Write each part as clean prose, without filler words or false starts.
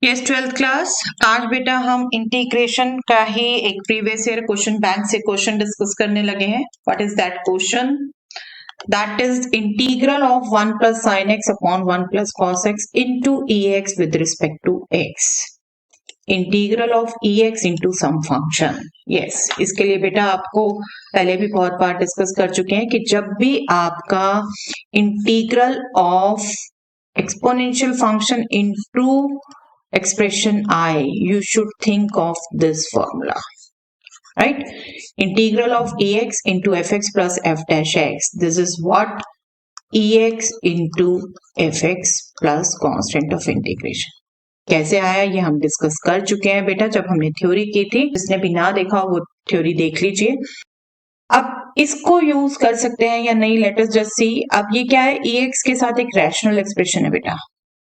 Yes 12th class. आज बेटा हम इंटीग्रेशन का ही एक प्रीवियस ईयर क्वेश्चन बैंक से क्वेश्चन डिस्कस करने लगे हैं। What is that question? That is integral of 1 plus sin x upon 1 plus cos x into ex with respect to x। Integral of ex into some function। Yes, इसके लिए बेटा आपको पहले भी बहुत बार डिस्कस कर चुके हैं कि जब भी आपका integral of exponential function into expression I, you should think of this formula, right? Integral of ex into fx plus f dash x. This is what ex into fx plus constant of integration. कैसे आया ये हम discuss कर चुके हैं बेटा जब हमने थ्योरी की थी। जिसने भी ना देखा वो थ्योरी देख लीजिए। अब इसको यूज कर सकते हैं या नहीं, लेट अस जस्ट सी। अब ये क्या है, ex के साथ एक रैशनल एक्सप्रेशन है बेटा,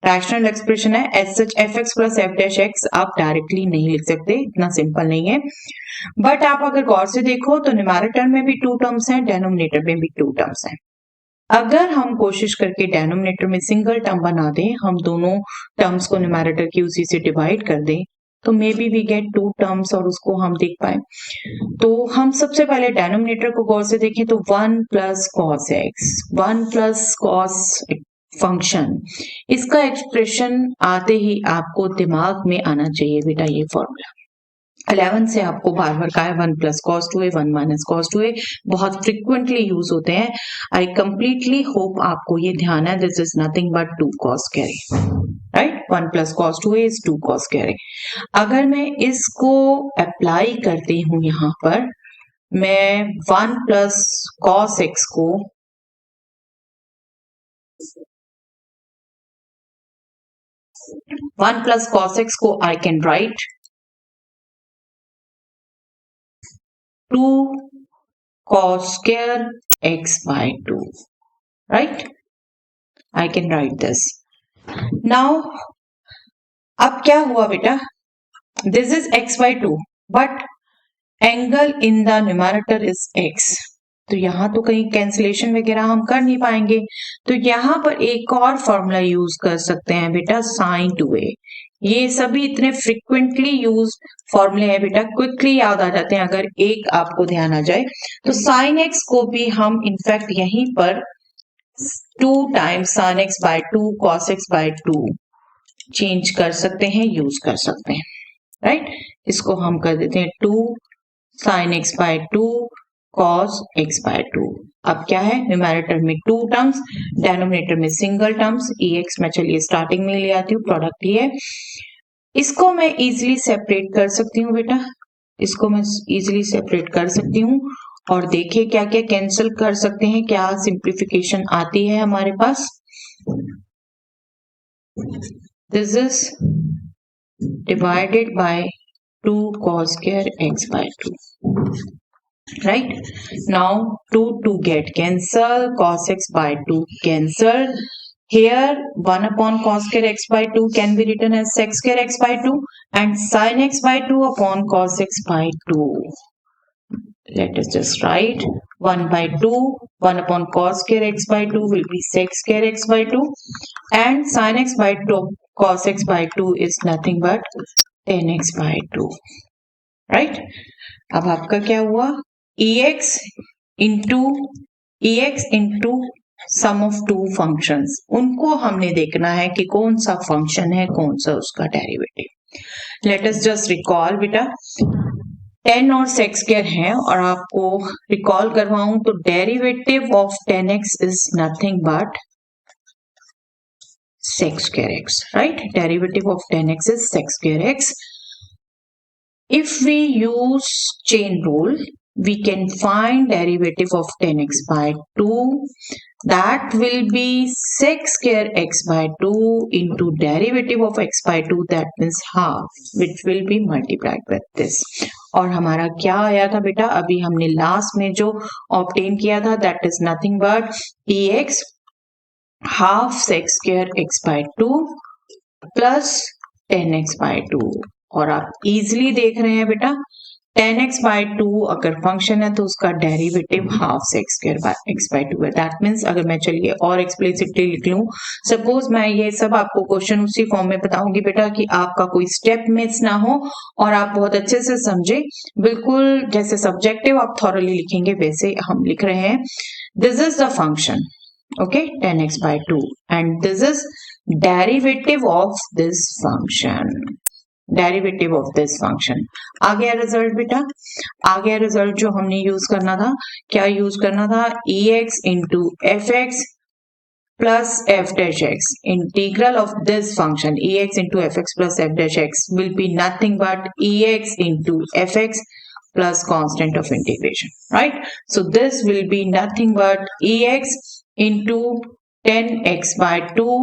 रैशनल एक्सप्रेशन है। As such f x plus f dash x आप डायरेक्टली नहीं लिख सकते, इतना सिंपल नहीं है। बट आप अगर गौर से देखो तो न्यूमैरेटर में भी 2 टर्म्स हैं, डेनोमिनेटर में भी 2 टर्म्स हैं। अगर हम कोशिश करके डेनोमिनेटर में सिंगल टर्म बना दें, हम दोनों टर्म्स को न्यूमैरेटर की उसी से डिवाइड कर दें, तो maybe we get 2 terms और उसको हम देख पाए। तो हम सबसे पहले डेनोमिनेटर को गौर से देखें तो 1 plus cos x, 1 plus cos function, इसका एक्सप्रेशन आते ही आपको दिमाग में आना चाहिए बेटा ये फॉर्मूला। 11 से आपको बार बार कहा है 1 plus cos 2a 1 minus cos 2a, बहुत फ्रिक्वेंटली यूज होते हैं। आई कंप्लीटली होप आपको ये ध्यान है, this is nothing but 2 cos carry, right? 1 plus cos 2a is 2 cos carry. अगर मैं इसको अप्लाई करती हूं यहां पर, मैं 1 प्लस कॉस एक्स को 1 plus cos x को I can write 2 cos square x by 2, right? I can write this. Now, अब क्या हुआ बेटा? This is x by 2, but angle in the numerator is x. तो यहां तो कहीं कैंसिलेशन वगैरह हम कर नहीं पाएंगे, तो यहां पर एक और फॉर्मूला यूज कर सकते हैं बेटा, sin 2a। ये सभी इतने फ्रिक्वेंटली यूज फॉर्मूले हैं बेटा, क्विकली याद आ जाते हैं अगर एक आपको ध्यान आ जाए। तो sin x को भी हम इनफैक्ट यहीं पर 2 times sin x by 2 cos x by 2 change कर सकते हैं, यूज कर सकते हैं, राइट? इसको हम कर देते हैं 2 sin x by 2 cos x by 2। अब क्या है, न्यूमैरेटर में 2 टर्म्स, डेनोमिनेटर में सिंगल टर्म्स। ex मैं चलिए स्टार्टिंग में ले आती हूँ, प्रोडक्ट ही है। इसको मैं इजीली सेपरेट कर सकती हूँ बेटा, इसको मैं इजीली सेपरेट कर सकती हूँ और देखिए क्या क्या कैंसिल कर सकते हैं, क्या सिंप्लीफिकेशन आती है हमारे पास। This is divided by 2 cos square x by 2, right? Now 2 get cancel, cos x by 2 cancel. Here 1 upon cos square x by 2 can be written as sec square x by 2 and sin x by 2 upon cos x by 2. Let us just write 1 by 2, 1 upon cos square x by 2 will be sec square x by 2 and sin x by 2 cos x by 2 is nothing but tan x by 2, right? अब आपका क्या हुआ, ex into sum of 2 functions, उनको हमने देखना है कि कौन सा फंक्शन है, कौन सा उसका derivative. Let us just recall बेटा, 10 और sec square है और आपको रिकॉल करवाऊं तो derivative of 10x is nothing but sec square x, right? Derivative of 10x is sec square x. If we use chain rule, we can find derivative of 10x by 2. That will be sec square x by 2 into derivative of x by 2, that means half, which will be multiplied with this. और हमारा क्या आया था बेटा, अभी हमने last में जो ऑब्टेन किया था, that is nothing but ex half sec square x by 2 plus 10x by 2। और आप इजीली देख रहे हैं बेटा 10x by 2 अगर फंक्शन है तो उसका डेरिवेटिव हाफ से x square by x by 2 है। दैट मीन्स अगर मैं चलिए और एक्सप्लिसिटली लिख लूं, सपोज मैं ये सब आपको क्वेश्चन उसी फॉर्म में बताऊंगी बेटा कि आपका कोई स्टेप मिस ना हो और आप बहुत अच्छे से समझे। बिल्कुल जैसे सब्जेक्टिव आप थॉरली लिखेंगे वैसे हम लिख रहे हैं। This is the function, okay, 10x by 2 and this is derivative of this function, derivative of this function. आ गया रिजल्ट बेटा, आ गया रिजल्ट जो हमने यूज करना था। क्या यूज करना था? ex into fx plus f dash x, integral of this function ex into fx plus f dash x will be nothing but ex into fx plus constant of integration, right? So this will be nothing but ex into 10x by 2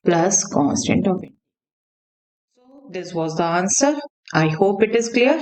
plus constant of integration. So this was the answer. I hope it is clear.